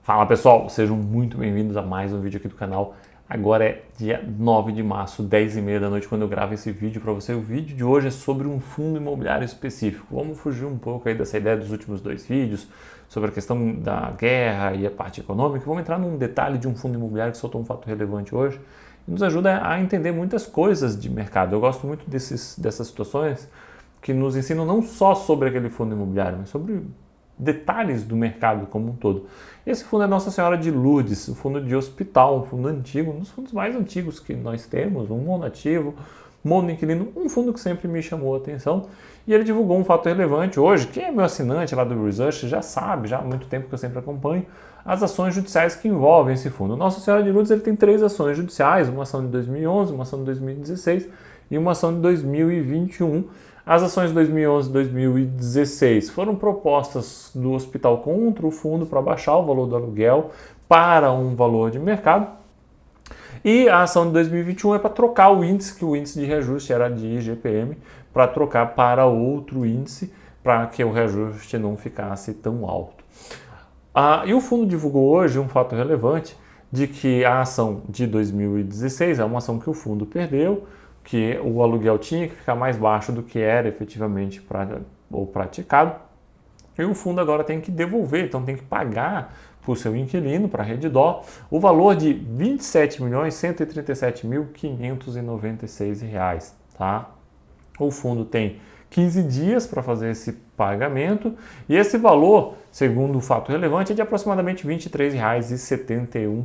Fala pessoal, sejam muito bem-vindos a mais um vídeo aqui do canal. Agora é dia 9 de março, 10h30 da noite, quando eu gravo esse vídeo para você. O vídeo de hoje é sobre um fundo imobiliário específico. Vamos fugir um pouco aí dessa ideia dos últimos dois vídeos, sobre a questão da guerra e a parte econômica. Vamos entrar num detalhe de um fundo imobiliário que soltou um fato relevante hoje e nos ajuda a entender muitas coisas de mercado. Eu gosto muito dessas situações que nos ensinam não só sobre aquele fundo imobiliário, mas sobre detalhes do mercado como um todo. Esse fundo é Nossa Senhora de Lourdes, um fundo de hospital, um fundo antigo, um dos fundos mais antigos que nós temos, um monoativo, monoinquilino, um fundo que sempre me chamou a atenção. E ele divulgou um fato relevante hoje. Quem é meu assinante lá do Research já sabe, já há muito tempo que eu sempre acompanho, as ações judiciais que envolvem esse fundo. Nossa Senhora de Lourdes ele tem 3 ações judiciais, uma ação de 2011, uma ação de 2016 e uma ação de 2021. As ações de 2011 e 2016 foram propostas do hospital contra o fundo para baixar o valor do aluguel para um valor de mercado. E a ação de 2021 é para trocar o índice, que o índice de reajuste era de IGPM, para trocar para outro índice, para que o reajuste não ficasse tão alto. E o fundo divulgou hoje um fato relevante de que a ação de 2016 é uma ação que o fundo perdeu, que o aluguel tinha que ficar mais baixo do que era efetivamente praticado, e o fundo agora tem que devolver, então tem que pagar para o seu inquilino, para a Redditor, o valor de R$ 27.137.596, tá? O fundo tem 15 dias para fazer esse pagamento e esse valor, segundo o fato relevante, é de aproximadamente R$ 23,71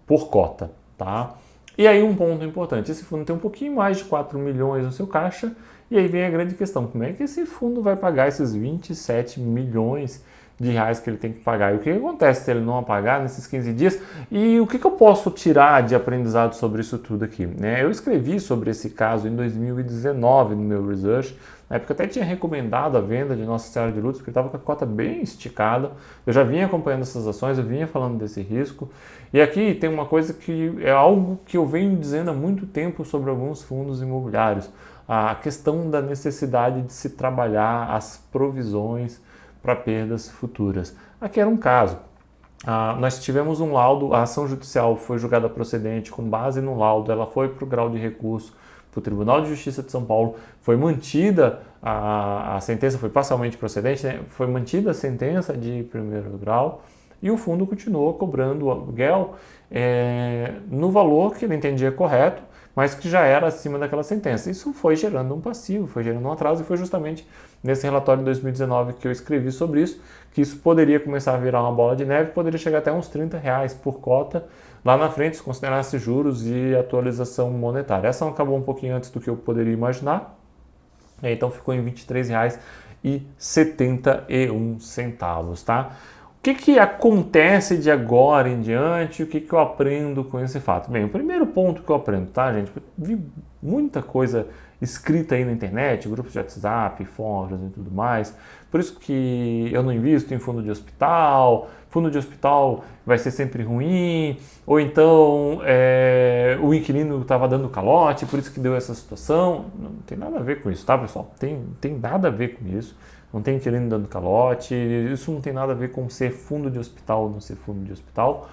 por cota, tá? E aí um ponto importante, esse fundo tem um pouquinho mais de 4 milhões no seu caixa, e aí vem a grande questão, como é que esse fundo vai pagar esses 27 milhões de reais que ele tem que pagar? E o que acontece se ele não pagar nesses 15 dias? E o que eu posso tirar de aprendizado sobre isso tudo aqui? Eu escrevi sobre esse caso em 2019 no meu research. Na época eu até tinha recomendado a venda de Nossa Senhora de Lourdes, porque estava com a cota bem esticada. Eu já vinha acompanhando essas ações, eu vinha falando desse risco. E aqui tem uma coisa que é algo que eu venho dizendo há muito tempo sobre alguns fundos imobiliários. A questão da necessidade de se trabalhar as provisões para perdas futuras. Aqui era um caso. Nós tivemos um laudo, a ação judicial foi julgada procedente, com base no laudo, ela foi para o grau de recurso, para o Tribunal de Justiça de São Paulo, foi mantida a sentença, foi parcialmente procedente, né? Foi mantida a sentença de primeiro grau e o fundo continuou cobrando o aluguel no valor que ele entendia correto, mas que já era acima daquela sentença. Isso foi gerando um passivo, foi gerando um atraso, e foi justamente nesse relatório de 2019 que eu escrevi sobre isso, que isso poderia começar a virar uma bola de neve, poderia chegar até uns R$ 30 por cota lá na frente, se considerasse juros e atualização monetária. Essa acabou um pouquinho antes do que eu poderia imaginar, então ficou em R$ 23,71, tá? O que acontece de agora em diante? O que eu aprendo com esse fato? Bem, o primeiro ponto que eu aprendo, tá, gente? Eu vi muita coisa escrita aí na internet, grupos de WhatsApp, fóruns e tudo mais. Por isso que eu não invisto em fundo de hospital vai ser sempre ruim, ou então o inquilino estava dando calote, por isso que deu essa situação. Não tem nada a ver com isso, tá, pessoal? Tem nada a ver com isso. Não tem inquilino dando calote, isso não tem nada a ver com ser fundo de hospital ou não ser fundo de hospital.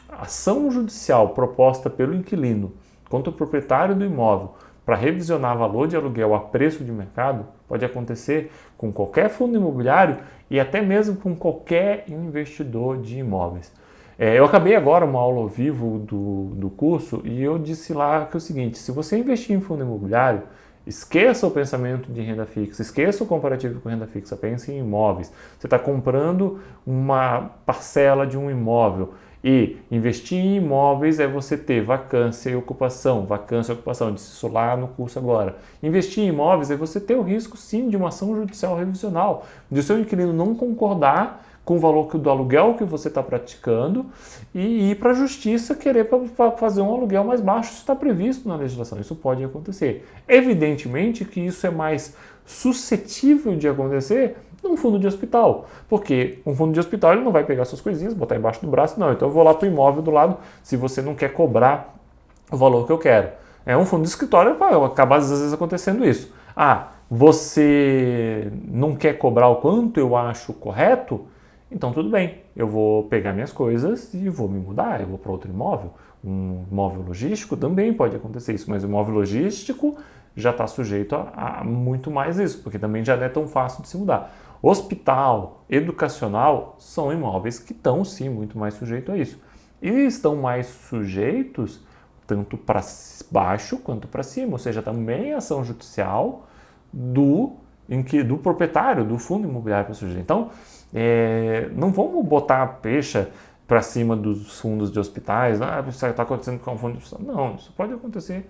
A ação judicial proposta pelo inquilino contra o proprietário do imóvel para revisionar valor de aluguel a preço de mercado pode acontecer com qualquer fundo imobiliário e até mesmo com qualquer investidor de imóveis. Eu acabei agora uma aula ao vivo do curso e eu disse lá que é o seguinte: se você investir em fundo imobiliário, esqueça o pensamento de renda fixa, esqueça o comparativo com renda fixa, pense em imóveis. Você está comprando uma parcela de um imóvel e investir em imóveis é você ter vacância e ocupação, disse isso lá no curso agora. Investir em imóveis é você ter o risco sim de uma ação judicial revisional, de o seu inquilino não concordar com o valor do aluguel que você está praticando e ir para a justiça querer fazer um aluguel mais baixo. Isso está previsto na legislação, isso pode acontecer. Evidentemente que isso é mais suscetível de acontecer num fundo de hospital, porque um fundo de hospital ele não vai pegar suas coisinhas, botar embaixo do braço, não, então eu vou lá para o imóvel do lado, se você não quer cobrar o valor que eu quero. Um fundo de escritório, acaba às vezes acontecendo isso. Você não quer cobrar o quanto eu acho correto? Então tudo bem, eu vou pegar minhas coisas e vou me mudar, eu vou para outro imóvel. Um imóvel logístico também pode acontecer isso, mas o imóvel logístico já está sujeito a muito mais isso, porque também já não é tão fácil de se mudar. Hospital, educacional, são imóveis que estão sim muito mais sujeitos a isso. E estão mais sujeitos tanto para baixo quanto para cima, ou seja, também a ação judicial do proprietário, do fundo imobiliário para sujeito. Então, não vamos botar a pecha para cima dos fundos de hospitais, isso está acontecendo com o fundo de hospital. Não, isso pode acontecer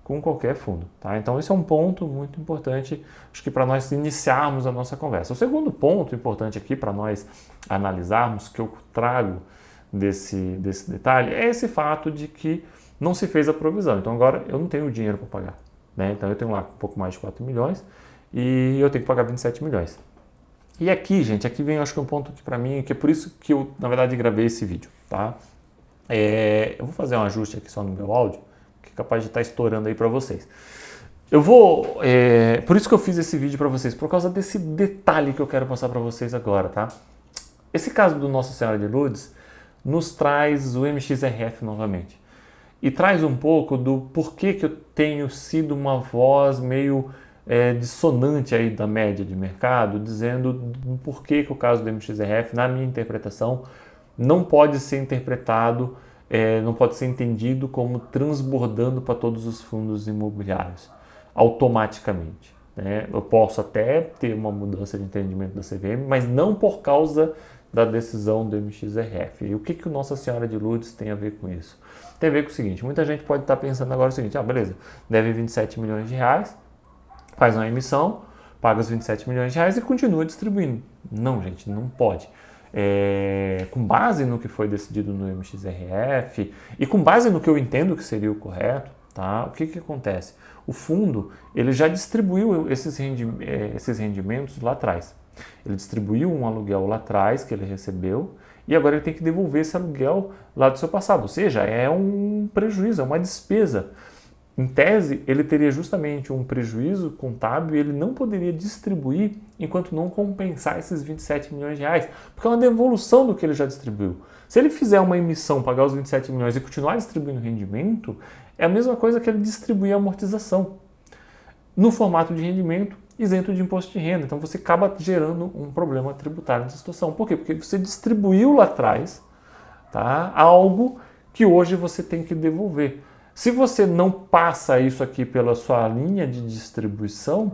com qualquer fundo. Tá? Então, esse é um ponto muito importante, acho que para nós iniciarmos a nossa conversa. O segundo ponto importante aqui para nós analisarmos, que eu trago desse detalhe, é esse fato de que não se fez a provisão. Então, agora eu não tenho dinheiro para pagar. Né? Então, eu tenho lá um pouco mais de 4 milhões e eu tenho que pagar 27 milhões. E aqui, gente, aqui vem, acho que um ponto que para mim, que é por isso que eu, na verdade, gravei esse vídeo, tá? Eu vou fazer um ajuste aqui só no meu áudio, que é capaz de estar estourando aí para vocês. Por isso que eu fiz esse vídeo para vocês, por causa desse detalhe que eu quero passar para vocês agora, tá? Esse caso do Nossa Senhora de Lourdes nos traz o MXRF novamente. E traz um pouco do porquê que eu tenho sido uma voz meio dissonante aí da média de mercado, dizendo do porquê que o caso do MXRF, na minha interpretação, não pode ser interpretado, não pode ser entendido como transbordando para todos os fundos imobiliários, automaticamente. Né? Eu posso até ter uma mudança de entendimento da CVM, mas não por causa da decisão do MXRF. E o que o Nossa Senhora de Lourdes tem a ver com isso? Tem a ver com o seguinte, muita gente pode estar pensando agora o seguinte, beleza, deve 27 milhões de reais, faz uma emissão, paga os 27 milhões de reais e continua distribuindo. Não, gente, não pode. Com base no que foi decidido no MXRF e com base no que eu entendo que seria o correto, tá? O que acontece? O fundo ele já distribuiu esses rendimentos lá atrás. Ele distribuiu um aluguel lá atrás que ele recebeu e agora ele tem que devolver esse aluguel lá do seu passado. Ou seja, é um prejuízo, é uma despesa. Em tese, ele teria justamente um prejuízo contábil e ele não poderia distribuir enquanto não compensar esses 27 milhões de reais, porque é uma devolução do que ele já distribuiu. Se ele fizer uma emissão, pagar os 27 milhões e continuar distribuindo rendimento, é a mesma coisa que ele distribuir a amortização no formato de rendimento isento de imposto de renda. Então você acaba gerando um problema tributário nessa situação. Por quê? Porque você distribuiu lá atrás, tá, algo que hoje você tem que devolver. Se você não passa isso aqui pela sua linha de distribuição,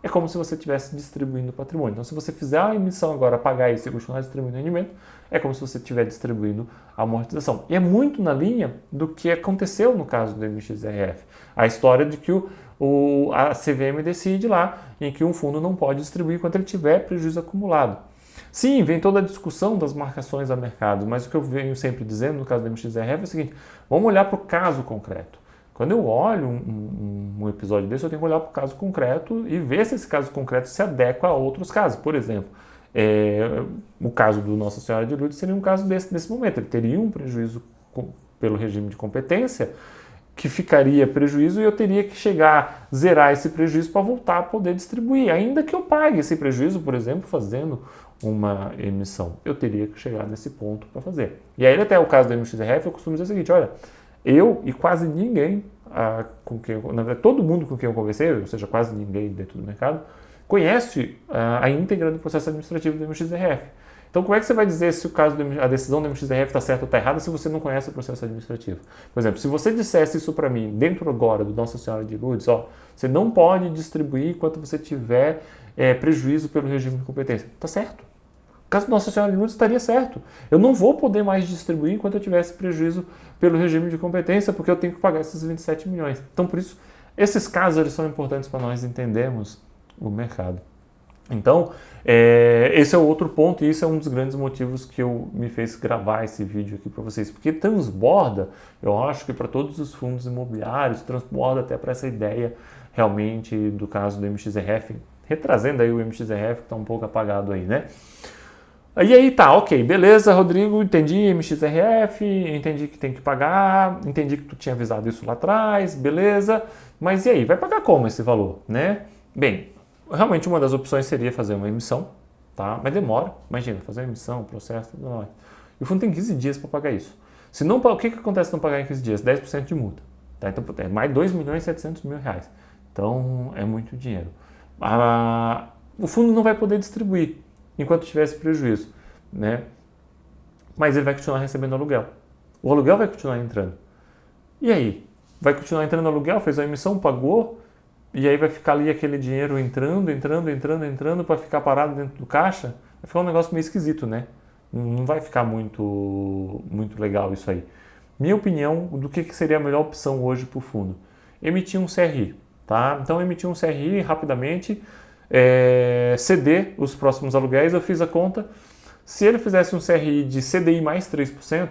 é como se você estivesse distribuindo patrimônio. Então, se você fizer a emissão agora, pagar isso e continuar distribuindo rendimento, é como se você estivesse distribuindo a amortização. E é muito na linha do que aconteceu no caso do MXRF. A história de que a CVM decide lá em que um fundo não pode distribuir enquanto ele tiver prejuízo acumulado. Sim, vem toda a discussão das marcações a mercado, mas o que eu venho sempre dizendo no caso do MXRF é o seguinte, vamos olhar para o caso concreto. Quando eu olho um episódio desse, eu tenho que olhar para o caso concreto e ver se esse caso concreto se adequa a outros casos. Por exemplo, o caso do Nossa Senhora de Lourdes seria um caso nesse momento. Ele teria um prejuízo pelo regime de competência, que ficaria prejuízo e eu teria que chegar, zerar esse prejuízo para voltar a poder distribuir, ainda que eu pague esse prejuízo, por exemplo, fazendo uma emissão. Eu teria que chegar nesse ponto para fazer. E aí até o caso do MXRF, eu costumo dizer o seguinte, olha, eu e quase ninguém, na verdade todo mundo com quem eu conversei, ou seja, quase ninguém dentro do mercado, conhece a íntegra do processo administrativo do MXRF. Então, como é que você vai dizer se a decisão do MXRF está certa ou está errada se você não conhece o processo administrativo? Por exemplo, se você dissesse isso para mim dentro agora do Nossa Senhora de Lourdes, você não pode distribuir enquanto você tiver prejuízo pelo regime de competência. Está certo. O caso do Nossa Senhora de Lourdes estaria certo. Eu não vou poder mais distribuir enquanto eu tivesse prejuízo pelo regime de competência, porque eu tenho que pagar esses 27 milhões. Então, por isso, esses casos eles são importantes para nós entendermos o mercado. Então, esse é o outro ponto e isso é um dos grandes motivos que me fez gravar esse vídeo aqui para vocês, porque transborda, eu acho que para todos os fundos imobiliários, transborda até para essa ideia realmente do caso do MXRF, retrazendo aí o MXRF que está um pouco apagado aí, né? E aí tá, ok, beleza, Rodrigo, entendi MXRF, entendi que tem que pagar, entendi que tu tinha avisado isso lá atrás, beleza, mas e aí, vai pagar como esse valor, né? Bem, realmente uma das opções seria fazer uma emissão, tá? Mas demora, imagina, fazer a emissão, processo, tudo mais. E o fundo tem 15 dias para pagar isso. Se não, o que acontece se não pagar em 15 dias? 10% de multa. Tá? Então, é mais 2.700.000 reais. Então, é muito dinheiro. O fundo não vai poder distribuir enquanto tiver esse prejuízo, né? Mas ele vai continuar recebendo aluguel. O aluguel vai continuar entrando. E aí? Vai continuar entrando aluguel, fez a emissão, pagou, e aí vai ficar ali aquele dinheiro entrando para ficar parado dentro do caixa? Vai ficar um negócio meio esquisito, né? Não vai ficar muito legal isso aí. Minha opinião do que seria a melhor opção hoje para o fundo? Emitir um CRI, tá? Então, emitir um CRI rapidamente, ceder os próximos aluguéis. Eu fiz a conta. Se ele fizesse um CRI de CDI mais 3%,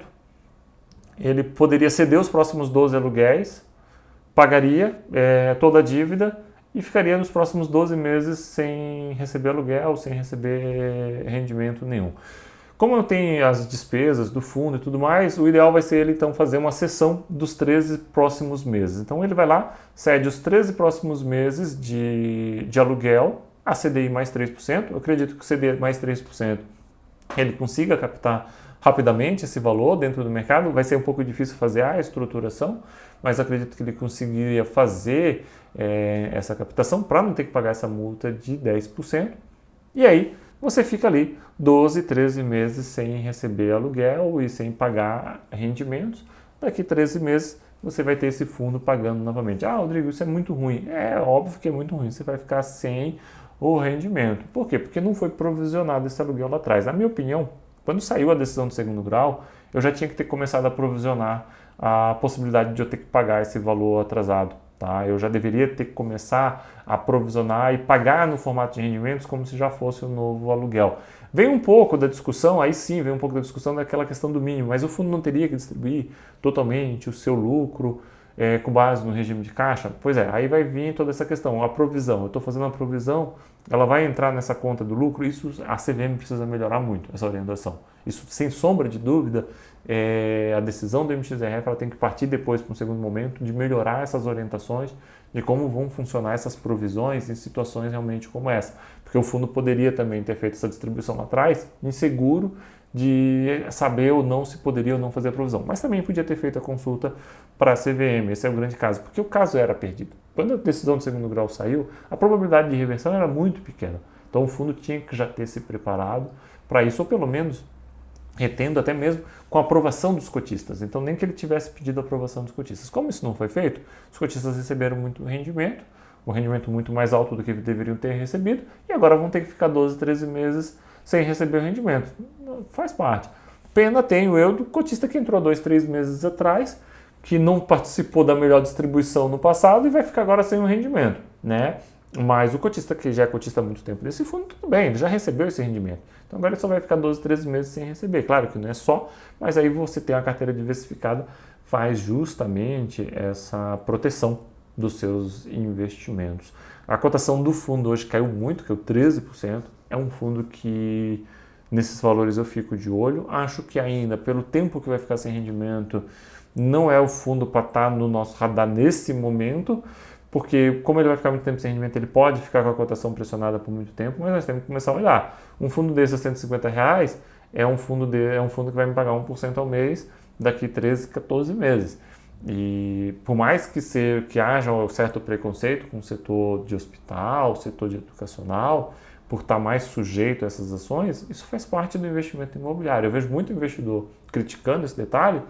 ele poderia ceder os próximos 12 aluguéis, pagaria toda a dívida e ficaria nos próximos 12 meses sem receber aluguel, sem receber rendimento nenhum. Como eu tenho as despesas do fundo e tudo mais, o ideal vai ser ele então fazer uma cessão dos 13 próximos meses. Então ele vai lá, cede os 13 próximos meses de aluguel a CDI mais 3%. Eu acredito que o CDI mais 3% ele consiga captar rapidamente esse valor dentro do mercado. Vai ser um pouco difícil fazer a estruturação, mas acredito que ele conseguiria fazer essa captação para não ter que pagar essa multa de 10%. E aí você fica ali 12, 13 meses sem receber aluguel e sem pagar rendimentos. Daqui 13 meses você vai ter esse fundo pagando novamente. Ah, Rodrigo, isso é muito ruim. É óbvio que é muito ruim. Você vai ficar sem o rendimento. Por quê? Porque não foi provisionado esse aluguel lá atrás. Na minha opinião, quando saiu a decisão do segundo grau, eu já tinha que ter começado a provisionar a possibilidade de eu ter que pagar esse valor atrasado. Tá? Eu já deveria ter que começar a provisionar e pagar no formato de rendimentos como se já fosse um novo aluguel. Vem um pouco da discussão, aí sim, vem um pouco da discussão daquela questão do mínimo, mas o fundo não teria que distribuir totalmente o seu lucro com base no regime de caixa? Pois é, aí vai vir toda essa questão, a provisão. Eu estou fazendo uma provisão, ela vai entrar nessa conta do lucro, isso a CVM precisa melhorar muito, essa orientação. Isso, sem sombra de dúvida, a decisão do MXRF ela tem que partir depois para um segundo momento de melhorar essas orientações de como vão funcionar essas provisões em situações realmente como essa. Porque o fundo poderia também ter feito essa distribuição lá atrás, inseguro de saber ou não se poderia ou não fazer a provisão. Mas também podia ter feito a consulta para a CVM, esse é o grande caso, porque o caso era perdido. Quando a decisão do segundo grau saiu, a probabilidade de reversão era muito pequena. Então o fundo tinha que já ter se preparado para isso, ou pelo menos retendo até mesmo com a aprovação dos cotistas. Então, nem que ele tivesse pedido a aprovação dos cotistas. Como isso não foi feito, os cotistas receberam muito rendimento, um rendimento muito mais alto do que deveriam ter recebido, e agora vão ter que ficar 12, 13 meses sem receber o rendimento. Faz parte. Pena tenho eu do cotista que entrou 2, 3 meses atrás, que não participou da melhor distribuição no passado e vai ficar agora sem o rendimento, né? Mas o cotista que já é cotista há muito tempo desse fundo, tudo bem, ele já recebeu esse rendimento. Então agora ele só vai ficar 12, 13 meses sem receber. Claro que não é só, mas aí você tem uma carteira diversificada, faz justamente essa proteção dos seus investimentos. A cotação do fundo hoje caiu muito, caiu 13%. É um fundo que nesses valores eu fico de olho. Acho que ainda, pelo tempo que vai ficar sem rendimento, não é o fundo para estar no nosso radar nesse momento, porque como ele vai ficar muito tempo sem rendimento, ele pode ficar com a cotação pressionada por muito tempo, mas nós temos que começar a olhar. Um fundo desse a R$150 é um fundo que vai me pagar 1% ao mês daqui 13, 14 meses. E por mais que haja um certo preconceito com o setor de hospital, setor de educacional, por estar mais sujeito a essas ações, isso faz parte do investimento imobiliário. Eu vejo muito investidor criticando esse detalhe,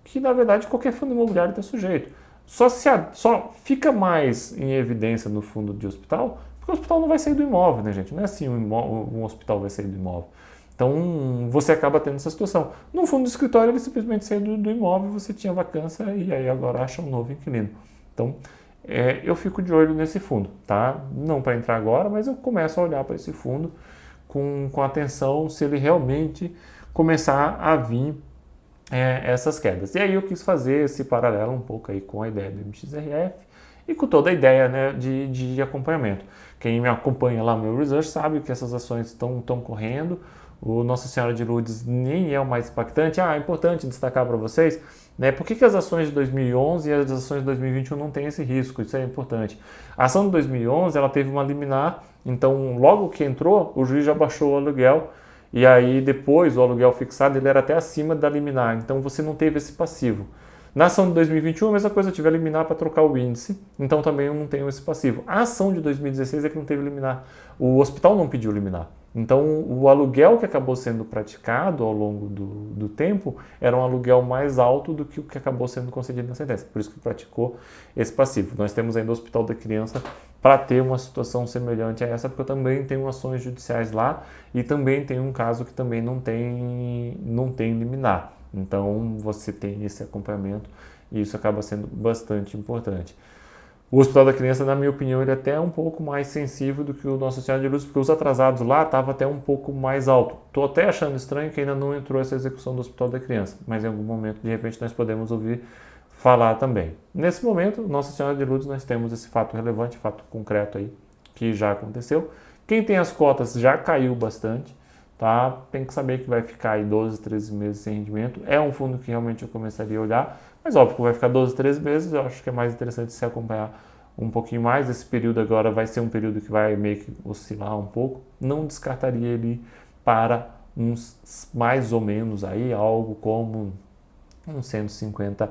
que na verdade qualquer fundo imobiliário está sujeito. Só fica mais em evidência no fundo de hospital, porque o hospital não vai sair do imóvel, né, gente? Não é assim um hospital vai sair do imóvel. Então, você acaba tendo essa situação. No fundo do escritório, ele simplesmente saiu do imóvel, você tinha vacância e aí agora acha um novo inquilino. Então, eu fico de olho nesse fundo, tá? Não para entrar agora, mas eu começo a olhar para esse fundo com atenção se ele realmente começar a vir essas quedas. E aí eu quis fazer esse paralelo um pouco aí com a ideia do MXRF e com toda a ideia, né, de acompanhamento. Quem me acompanha lá no meu research sabe que essas ações estão correndo, O Nossa Senhora de Lourdes nem é o mais impactante. É importante destacar para vocês, né, por que as ações de 2011 e as ações de 2021 não têm esse risco, isso é importante. A ação de 2011 ela teve uma liminar, então logo que entrou, o juiz já baixou o aluguel, e aí depois o aluguel fixado ele era até acima da liminar, então você não teve esse passivo. Na ação de 2021, a mesma coisa, eu tive a liminar para trocar o índice, então também eu não tenho esse passivo. A ação de 2016 é que não teve liminar. O hospital não pediu liminar. Então, o aluguel que acabou sendo praticado ao longo do tempo era um aluguel mais alto do que o que acabou sendo concedido na sentença. Por isso que praticou esse passivo. Nós temos ainda o Hospital da Criança para ter uma situação semelhante a essa, porque eu também tenho ações judiciais lá e também tem um caso que também não tem liminar. Então, você tem esse acompanhamento e isso acaba sendo bastante importante. O Hospital da Criança, na minha opinião, ele é até um pouco mais sensível do que o Nossa Senhora de Lourdes, porque os atrasados lá estavam até um pouco mais alto. Estou até achando estranho que ainda não entrou essa execução do Hospital da Criança, mas em algum momento, de repente, nós podemos ouvir falar também. Nesse momento, Nossa Senhora de Lourdes, nós temos esse fato relevante, fato concreto aí, que já aconteceu. Quem tem as cotas já caiu bastante, tá? Tem que saber que vai ficar aí 12, 13 meses sem rendimento. É um fundo que realmente eu começaria a olhar, mas óbvio que vai ficar 12, 13 meses, eu acho que é mais interessante se acompanhar um pouquinho mais. Esse período agora vai ser um período que vai meio que oscilar um pouco. Não descartaria ele para uns mais ou menos aí, algo como uns R$150.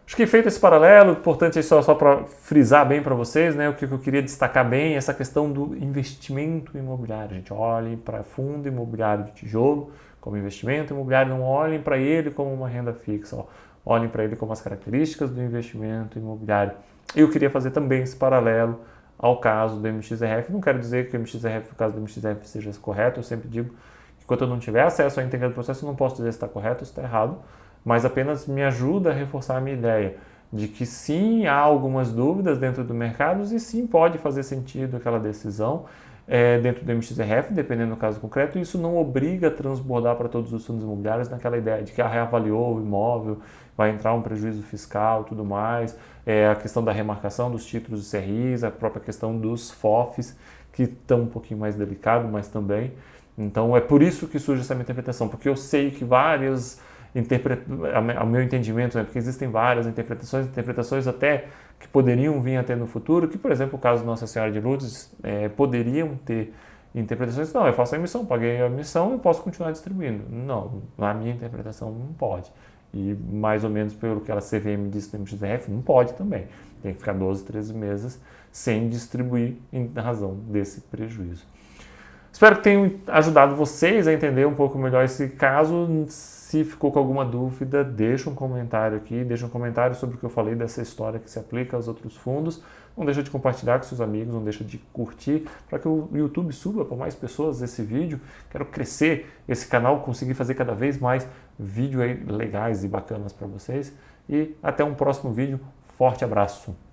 Acho que feito esse paralelo, importante aí só para frisar bem para vocês, né, o que eu queria destacar bem, essa questão do investimento imobiliário. Gente, olhem para fundo imobiliário de tijolo como investimento imobiliário, não olhem para ele como uma renda fixa, olhem para ele como as características do investimento imobiliário. Eu queria fazer também esse paralelo ao caso do MXRF. Não quero dizer que o caso do MXRF seja correto, eu sempre digo que enquanto eu não tiver acesso à íntegra do processo, eu não posso dizer se está correto ou se está errado, mas apenas me ajuda a reforçar a minha ideia de que sim, há algumas dúvidas dentro do mercado e sim pode fazer sentido aquela decisão dentro do MXRF, dependendo do caso concreto, e isso não obriga a transbordar para todos os fundos imobiliários naquela ideia de que reavaliou o imóvel, vai entrar um prejuízo fiscal e tudo mais, a questão da remarcação dos títulos de CRIs, a própria questão dos FOFs, que estão um pouquinho mais delicado, mas também. Então é por isso que surge essa minha interpretação, porque eu sei que ao meu entendimento, porque existem várias interpretações até que poderiam vir a ter no futuro, que, por exemplo, o caso de Nossa Senhora de Lourdes, poderiam ter interpretações, não, eu faço a emissão, paguei a emissão e posso continuar distribuindo. Não, na minha interpretação não pode. E mais ou menos pelo que a CVM disse no MXRF, não pode também. Tem que ficar 12, 13 meses sem distribuir em razão desse prejuízo. Espero que tenha ajudado vocês a entender um pouco melhor esse caso. Se ficou com alguma dúvida, deixa um comentário aqui, deixa um comentário sobre o que eu falei dessa história que se aplica aos outros fundos. Não deixa de compartilhar com seus amigos, não deixa de curtir, para que o YouTube suba para mais pessoas esse vídeo. Quero crescer esse canal, conseguir fazer cada vez mais vídeos legais e bacanas para vocês. E até um próximo vídeo. Forte abraço!